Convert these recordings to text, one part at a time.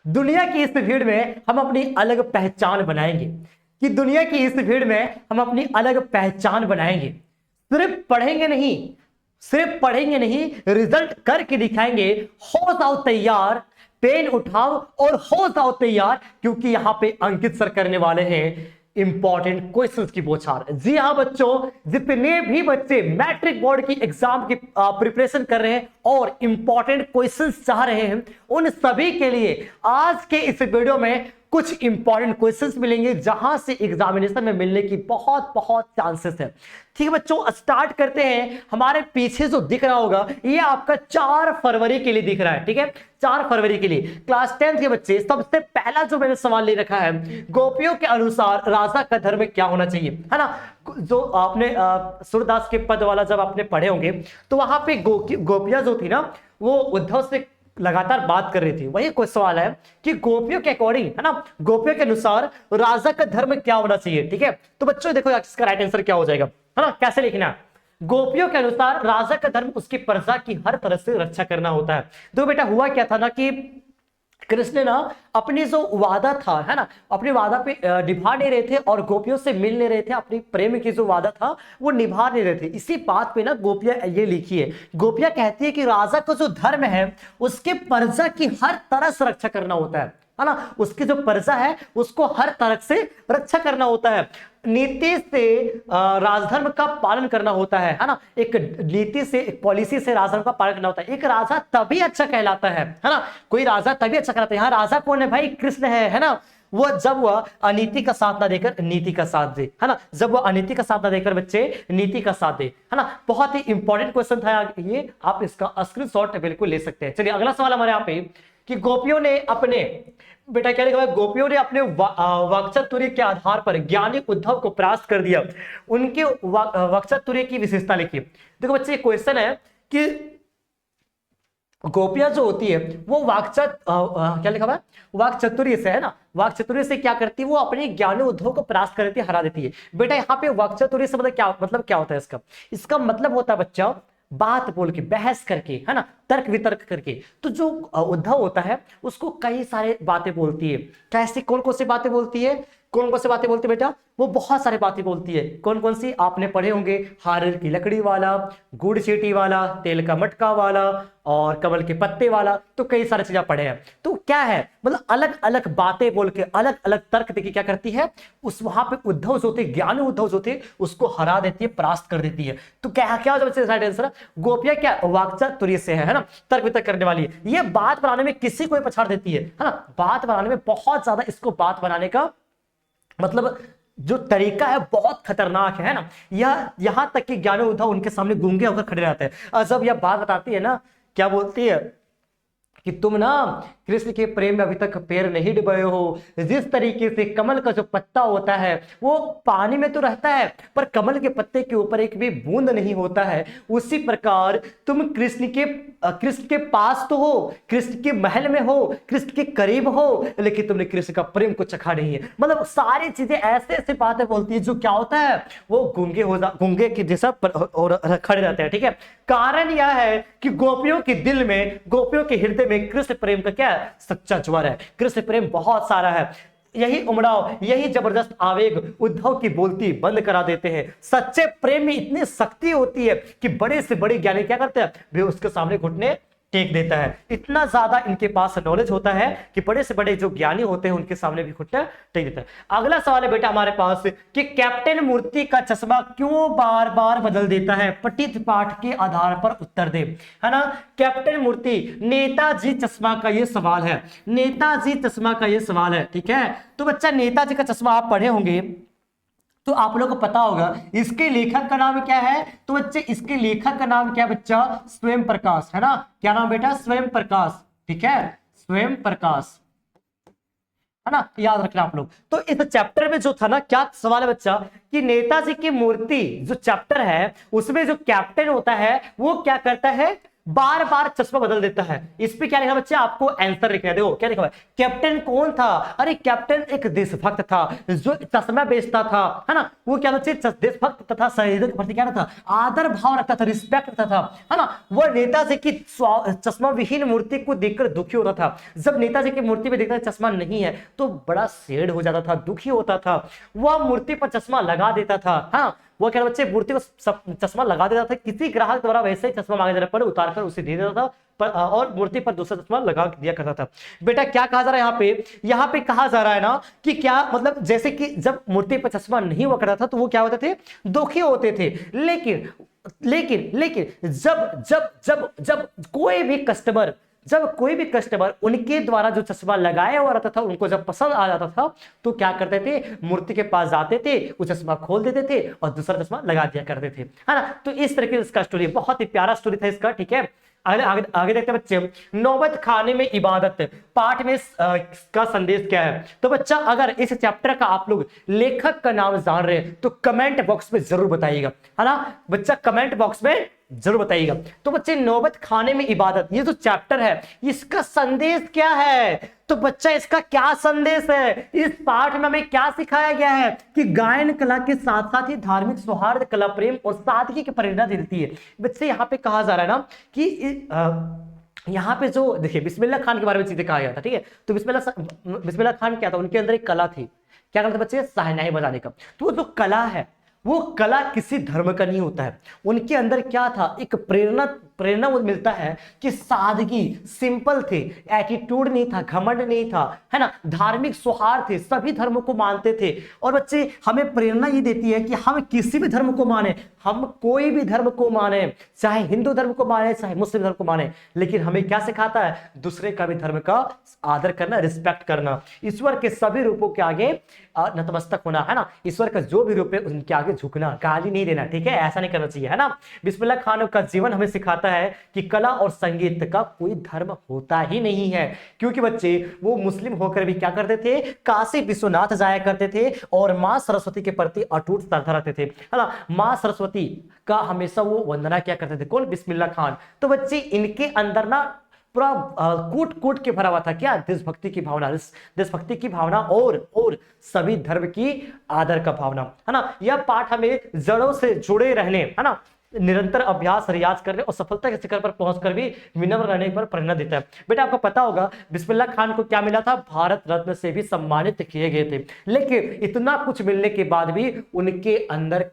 दुनिया की इस भीड़ में हम अपनी अलग पहचान बनाएंगे, कि दुनिया की इस भीड़ में हम अपनी अलग पहचान बनाएंगे। सिर्फ पढ़ेंगे नहीं, रिजल्ट करके दिखाएंगे। हो जाओ तैयार, पेन उठाओ और हो जाओ तैयार, क्योंकि यहां पे अंकित सर करने वाले हैं इंपॉर्टेंट क्वेश्चंस की बौछार। जी हां बच्चों, जितने भी बच्चे मैट्रिक बोर्ड की एग्जाम की प्रिपरेशन कर रहे हैं और इंपॉर्टेंट क्वेश्चंस चाह रहे हैं, उन सभी के लिए आज के इस वीडियो में कुछ इंपॉर्टेंट क्वेश्चंस मिलेंगे, जहां से एग्जामिनेशन में मिलने की बहुत बहुत चांसेस है। ठीक है बच्चों, स्टार्ट करते हैं। हमारे पीछे जो दिख रहा होगा ये आपका 4 फरवरी के लिए दिख रहा है। ठीक है, 4 फरवरी के लिए क्लास 10 के बच्चे, सबसे पहला जो मैंने सवाल ले रखा है, गोपियों के अनुसार राजा का धर्म क्या होना चाहिए, है ना। जो आपने सूरदास के पद वाला जब आपने पढ़े होंगे, तो वहां पे गोपियां जो थी ना, वो उद्धव से लगातार बात कर रही थी। वही कोई सवाल है कि गोपियों के अकॉर्डिंग, है ना, गोपियों के अनुसार राजा का धर्म क्या होना चाहिए। ठीक है, तो बच्चों देखो इसका राइट आंसर क्या हो जाएगा, है ना, कैसे लिखना है। गोपियों के अनुसार राजा का धर्म उसकी प्रजा की हर तरह से रक्षा करना होता है। तो बेटा हुआ क्या था ना कि कृष्ण ना अपनी जो वादा था, है ना, अपने वादा पे निभा नहीं रहे थे और गोपियों से मिल नहीं रहे थे। अपनी प्रेम की जो वादा था वो निभा नहीं रहे थे। इसी बात पे ना गोपियां ये लिखी है, गोपियां कहती है कि राजा का जो धर्म है उसके प्रजा की हर तरह से रक्षा करना होता है ना। उसकी जो प्रजा है उसको हर तरह से रक्षा करना होता है। नीति से राजधर्म का पालन करना होता है ना। एक नीति से, एक पॉलिसी से राजधर्म का पालन करना होता है। एक राजा तभी अच्छा कहलाता है ना। कोई राजा तभी अच्छा कहलाता है। यहाँ राजा कौन है भाई? कृष्ण है ना। वो जब वह अनीति का साथ ना देकर नीति का साथ दे, है ना। जब वह अनीति का साथ ना देकर बच्चे नीति का साथ दे, है ना। बहुत ही इंपॉर्टेंट क्वेश्चन था ये, आप इसका स्क्रीनशॉट बिल्कुल ले सकते हैं। चलिए अगला सवाल हमारे यहाँ पे कि गोपियों ने अपने, बेटा क्या लिखा है, गोपियों ने अपने वाक्चातुर्य के आधार पर ज्ञानी उद्धव को परास्त कर दिया। उनके वाक्चातुर्य की विशेषता लिखी। देखो बच्चे क्वेश्चन है कि गोपियां जो होती है वो क्या लिखा हुआ है, वाक्चातुर्य से, है ना। वाक्चातुर्य से क्या करती है, वो अपने ज्ञानी उद्धव को परास्त कर देती है, हरा देती है। बेटा यहाँ पे वाक्चातुर्य से मतलब क्या होता है इसका मतलब होता है बच्चा बात बोल के, बहस करके, है ना, तर्क वितर्क करके। तो जो उद्धव होता है उसको कई सारे बातें बोलती है। कैसे, कौन कौन सी बातें बोलती है, कौन कौन सी बातें बोलती है बेटा? वो बहुत सारी बातें बोलती है। कौन कौन सी आपने पढ़े होंगे, हारिल की लकड़ी वाला, गुड़ चीटी वाला, तेल का मटका वाला और कमल के पत्ते वाला। तो कई सारी चीजें पढ़े हैं। तो क्या है, मतलब अलग अलग बातें बोल के, अलग अलग तर्क देके क्या करती है, उस वहां पे उद्धव जो थे, ज्ञानी उद्धव जो थे, उसको हरा देती है, परास्त कर देती है। तो क्या क्या हो जाए राइट आंसर? गोपियां क्या वाक्चातुर्य से है ना, तर्क वितर्क करने वाली है। ये बात बनाने में किसी को पछाड़ देती है ना। बात बनाने में बहुत ज्यादा, इसको बात बनाने का मतलब जो तरीका है बहुत खतरनाक है ना। यहां तक कि ज्ञानी उद्धव उनके सामने गूंगे होकर खड़े रहते हैं। और जब यह बात बताती है ना, क्या बोलती है कि तुम ना कृष्ण के प्रेम में अभी तक पैर नहीं डुबाए हो। जिस तरीके से कमल का जो पत्ता होता है वो पानी में तो रहता है पर कमल के पत्ते के ऊपर एक भी बूंद नहीं होता है, उसी प्रकार तुम कृष्ण के पास तो हो, कृष्ण के महल में हो, कृष्ण के करीब हो, लेकिन तुमने कृष्ण का प्रेम को चखा नहीं है। मतलब सारी चीजें ऐसे ऐसे बातें बोलती है जो क्या होता है, वो गूंगे के जैसा खड़े रहते हैं। ठीक है, कारण यह है कि गोपियों के दिल में, गोपियों के हृदय में कृष्ण प्रेम का क्या है, सच्चा ज्वर है। कृष्ण प्रेम बहुत सारा है। यही उमड़ाव, यही जबरदस्त आवेग उद्धव की बोलती बंद करा देते हैं। सच्चे प्रेम में इतनी शक्ति होती है कि बड़े से बड़े ज्ञानी क्या करते हैं, वे उसके सामने घुटने टेक देता है। इतना ज्यादा इनके पास नॉलेज होता है कि बड़े से बड़े जो ज्ञानी होते हैं उनके सामने भी घुटना टेक देता है। अगला सवाल है बेटा हमारे पास कि कैप्टन मूर्ति का चश्मा क्यों बार बार बदल देता है? पठित पाठ के आधार पर उत्तर दे, है ना। कैप्टन मूर्ति, नेताजी चश्मा का ये सवाल है, नेताजी चश्मा का ये सवाल है। ठीक है, तो बच्चा नेताजी का चश्मा आप पढ़े होंगे तो आप लोगों को पता होगा इसके लेखक का नाम क्या है। तो बच्चे इसके लेखक का नाम क्या है बच्चा? स्वयं प्रकाश, है ना। क्या नाम बेटा? स्वयं प्रकाश। ठीक है, स्वयं प्रकाश, है ना, याद रखना आप लोग। तो इस चैप्टर में जो था ना, क्या सवाल है बच्चा कि नेताजी की मूर्ति जो चैप्टर है उसमें जो कैप्टन होता है वो क्या करता है, बार बार चश्मा बदल देता है। इस पे क्या लिखा बच्चे, आपको आंसर लिखना है। देखो क्या लिखा है, कैप्टन कौन था, अरे कैप्टन एक देशभक्त था जो चश्मा बेचता था, है ना। वो क्या बच्चे, देशभक्त तथा शहीदों के प्रति क्या था, आदर भाव रखता था, रिस्पेक्ट रखता था, है ना। वह नेताजी की चश्मा विहीन मूर्ति को देखकर दुखी होता था। जब नेताजी की मूर्ति में देखता चश्मा नहीं है तो बड़ा सैड हो जाता था, दुखी होता था। वह मूर्ति पर चश्मा लगा देता था, हाँ, वो क्या बच्चे मूर्ति को चश्मा लगा देता था। किसी ग्राहक द्वारा वैसे ही चश्मा मांगे जाने पर उतार कर उसे दे देता था और मूर्ति पर दूसरा चश्मा लगा दिया करता था। बेटा क्या कहा जा रहा है यहाँ पे कहा जा रहा है ना कि क्या मतलब, जैसे कि जब मूर्ति पर चश्मा नहीं हुआ करता था तो वो क्या होते थे, दुखी होते थे। लेकिन लेकिन लेकिन जब जब जब जब कोई भी कस्टमर उनके द्वारा जो चश्मा लगाया हुआ रहता था उनको जब पसंद आ जाता था तो क्या करते थे, मूर्ति के पास जाते थे, वो चश्मा खोल देते थे और दूसरा चश्मा लगा दिया करते थे, है ना। तो इस तरीके से इसका स्टोरी, बहुत ही प्यारा स्टोरी था इसका, ठीक है। आगे देखते हैं बच्चे, नौबत खाने में इबादत पाठ में का संदेश क्या है। तो बच्चा अगर इस चैप्टर का आप लोग लेखक का नाम जान रहे हैं तो कमेंट बॉक्स में जरूर बताइएगा, है ना बच्चा, कमेंट बॉक्स में जरूर बताइएगा। तो बच्चे नौबत खाने में इबादत, ये जो चैप्टर है इसका संदेश क्या है। तो बच्चा इसका क्या संदेश है, इस पाठ में हमें क्या सिखाया गया है कि गायन कला के साथ साथ ही धार्मिक सौहार्द, कला प्रेम और सादगी की प्रेरणा देती है। बच्चे यहाँ पे कहा जा रहा है ना कि यहाँ पे जो देखिए बिस्मिल्लाह खान के बारे में चीजें कहा गया था, ठीक है। तो बिस्मिल्लाह खान क्या था, उनके अंदर एक कला थी, क्या करते बच्चे, शहनाई बजाने का। तो वो जो कला है वो कला किसी धर्म का नहीं होता है, उनके अंदर क्या था, एक प्रेरणा वो मिलता है कि सादगी, सिंपल थे, एटीट्यूड नहीं था, घमंड नहीं था, है ना, धार्मिक सौहार्द थे, सभी धर्मों को मानते थे। और बच्चे हमें प्रेरणा ये देती है कि हम किसी भी धर्म को माने, हम कोई भी धर्म को माने, चाहे हिंदू धर्म को माने चाहे मुस्लिम धर्म को माने, लेकिन हमें क्या सिखाता है, दूसरे का भी धर्म का आदर करना, रिस्पेक्ट करना, ईश्वर के सभी रूपों के आगे नतमस्तक होना, है ना, ईश्वर का जो भी रूप है उनके आगे झुकना, गाली नहीं देना, ठीक है, ऐसा नहीं करना चाहिए, है ना। बिस्मिल्लाह खान का जीवन हमें सिखाता है कि कला और संगीत का कोई धर्म होता ही नहीं है, क्योंकि बच्चे वो मुस्लिम होकर भी क्या करते थे, काशी विश्वनाथ जाया करते थे और मां सरस्वती के प्रति अटूट श्रद्धा रखते थे, है ना। मां सरस्वती का हमेशा वो वंदना क्या करते थे, कौन, बिस्मिल्लाह खान। तो बच्चे इनके अंदर ना पूरा कूट कूट के भरा हुआ था क्या, देशभक्ति की भावना, देशभक्ति की भावना और सभी धर्म की आदर का भावना, है ना। यह पाठ हमें जड़ों से जुड़े रहने, है ना, निरंतर अभ्यास, रियाज करने और सफलता के शिखर पर पहुंचकर भी विनम्र रहने पर प्रेरणा देता है। बेटा आपको पता होगा बिस्मिल्लाह खान को क्या मिला था, भारत रत्न से भी सम्मानित किए गए थे, लेकिन इतना कुछ मिलने के बाद भी उनके अंदर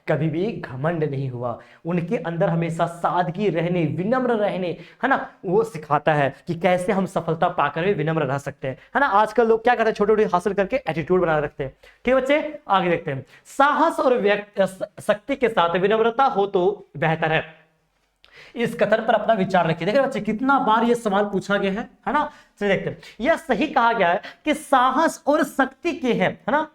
कभी भी घमंड नहीं हुआ, उनके अंदर हमेशा सादगी रहने, विनम्र रहने, है ना, वो सिखाता है कि कैसे हम सफलता पाकर भी विनम्र रह सकते हैं, है ना। आजकल लोग क्या करते हैं, छोटे छोटे हासिल करके एटीट्यूड बना रखते हैं, ठीक है बच्चे। आगे देखते हैं, साहस और शक्ति के साथ विनम्रता हो तो बेहतर है। इस कथन पर अपना विचार रखिए। देखिए बच्चे कितना बार ये सवाल पूछा गया है ना। चलिए देखते हैं, यह सही कहा गया है कि साहस और शक्ति के है ना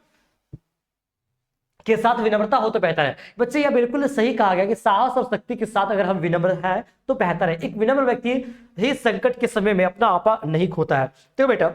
के साथ विनम्रता हो तो बेहतर है। बच्चे यह बिल्कुल सही कहा गया कि साहस और शक्ति के साथ अगर हम विनम्र हैं तो बेहतर है। एक विनम्र व्यक्ति ही संकट के समय में अपना आपा नहीं खोता है। तो बेटा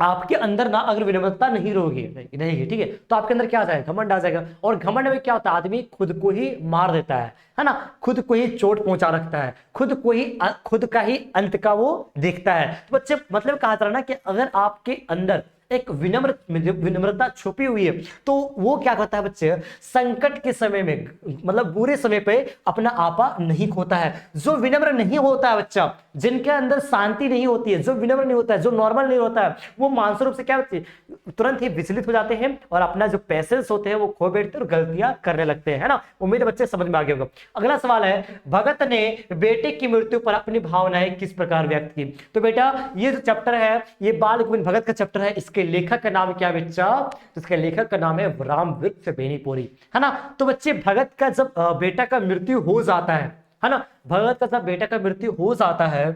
आपके अंदर ना अगर विनम्रता नहीं रहेगी, ठीक है, तो आपके अंदर क्या आ जाएगा, घमंड आ जाएगा। और घमंड में क्या होता है, आदमी खुद को ही मार देता है ना, खुद को ही चोट पहुंचा रखता है, खुद का ही अंत का वो देखता है। तो बच्चे मतलब कहा जा रहा है ना कि अगर आपके अंदर एक विनम्रता छुपी हुई है तो वो क्या करता है बच्चे, संकट के समय में, मतलब बुरे समय पे अपना आपा नहीं खोता है। जो विनम्र नहीं होता है बच्चा, जिनके अंदर शांति नहीं होती है, जो विनम्र नहीं होता है, जो नॉर्मल नहीं होता है, वो मानसिक रूप से क्या बच्चे तुरंत ही विचलित हो जाते हैं और अपना जो पैसेंस होते हैं वो खो बैठते हैं और गलतियां करने लगते हैं, है ना। उम्मीद है बच्चे समझ में आ गए होगा। अगला सवाल है, भगत ने बेटे की मृत्यु पर अपनी भावनाएं किस प्रकार व्यक्त की। तो बेटा ये जो चैप्टर है ये बाल गोविंद भगत का चैप्टर है। इसके लेखक का नाम क्या बच्चा, तो इसके लेखक का नाम है रामवृक्ष बेनीपुरी, है ना। तो बच्चे भगत का जब बेटा का मृत्यु हो जाता है ना, भगत का जब बेटा का मृत्यु हो जाता है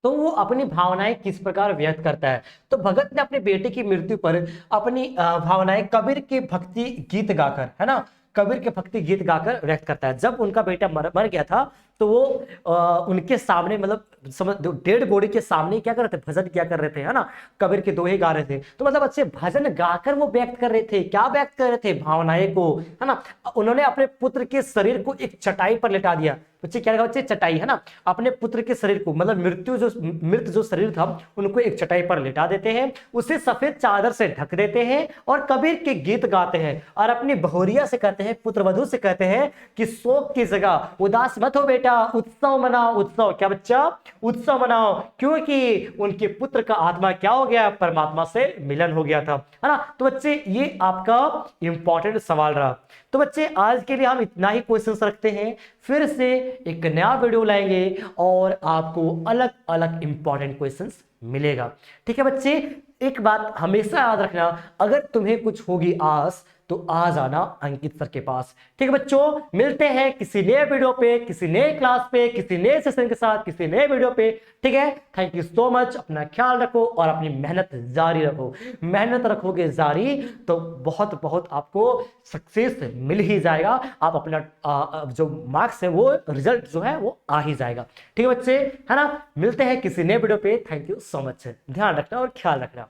तो वो अपनी भावनाएं किस प्रकार व्यक्त करता है। तो भगत ने अपने बेटे की मृत्यु पर अपनी भावनाएं कबीर के भक्ति गीत गाकर, है ना, कबीर के भक्ति गीत गाकर व्यक्त करता है। जब उनका बेटा मर गया था तो वो उनके सामने मतलब समझ डेड बॉडी के सामने क्या कर रहे थे, भजन क्या कर रहे थे, है ना, कबीर के दोहे गा रहे थे। तो मतलब अच्छे भजन गाकर वो व्यक्त कर रहे थे, क्या व्यक्त कर रहे थे, भावनाएं को, है ना। उन्होंने अपने पुत्र के शरीर को एक चटाई पर लेटा दिया। बच्चे क्या लगा बच्चे, चटाई, है ना। अपने पुत्र के शरीर को मतलब मृत जो शरीर था उनको एक चटाई पर लेटा देते हैं, उसे सफेद चादर से ढक देते हैं और कबीर के गीत गाते हैं और अपनी बहुरिया से कहते हैं, पुत्र वधू से कहते हैं कि शोक की जगह उदास मत हो बेटा, उत्सव मनाओ। उत्सव क्या बच्चा, उत्सव मनाओ, क्योंकि उनके पुत्र का आत्मा क्या हो गया, परमात्मा से मिलन हो गया था, है ना। तो बच्चे ये आपका इंपॉर्टेंट सवाल रहा। तो बच्चे आज के लिए हम इतना ही क्वेश्चंस रखते हैं, फिर से एक नया वीडियो लाएंगे और आपको अलग अलग इंपॉर्टेंट क्वेश्चंस मिलेगा। ठीक है बच्चे, एक बात हमेशा याद रखना, अगर तुम्हें कुछ होगी आस तो आ जाना अंकित सर के पास। ठीक है बच्चों, मिलते हैं किसी नए वीडियो पे, किसी नए क्लास पे, किसी नए सेशन के साथ, किसी नए वीडियो पे। ठीक है, थैंक यू सो मच। अपना ख्याल रखो और अपनी मेहनत जारी रखो। मेहनत रखोगे जारी तो बहुत बहुत आपको सक्सेस मिल ही जाएगा। आप अपना जो मार्क्स है वो रिजल्ट जो है वो आ ही जाएगा। ठीक है बच्चे, है ना। मिलते हैं किसी नए वीडियो पे। थैंक यू सो मच, ध्यान रखना और ख्याल रखना।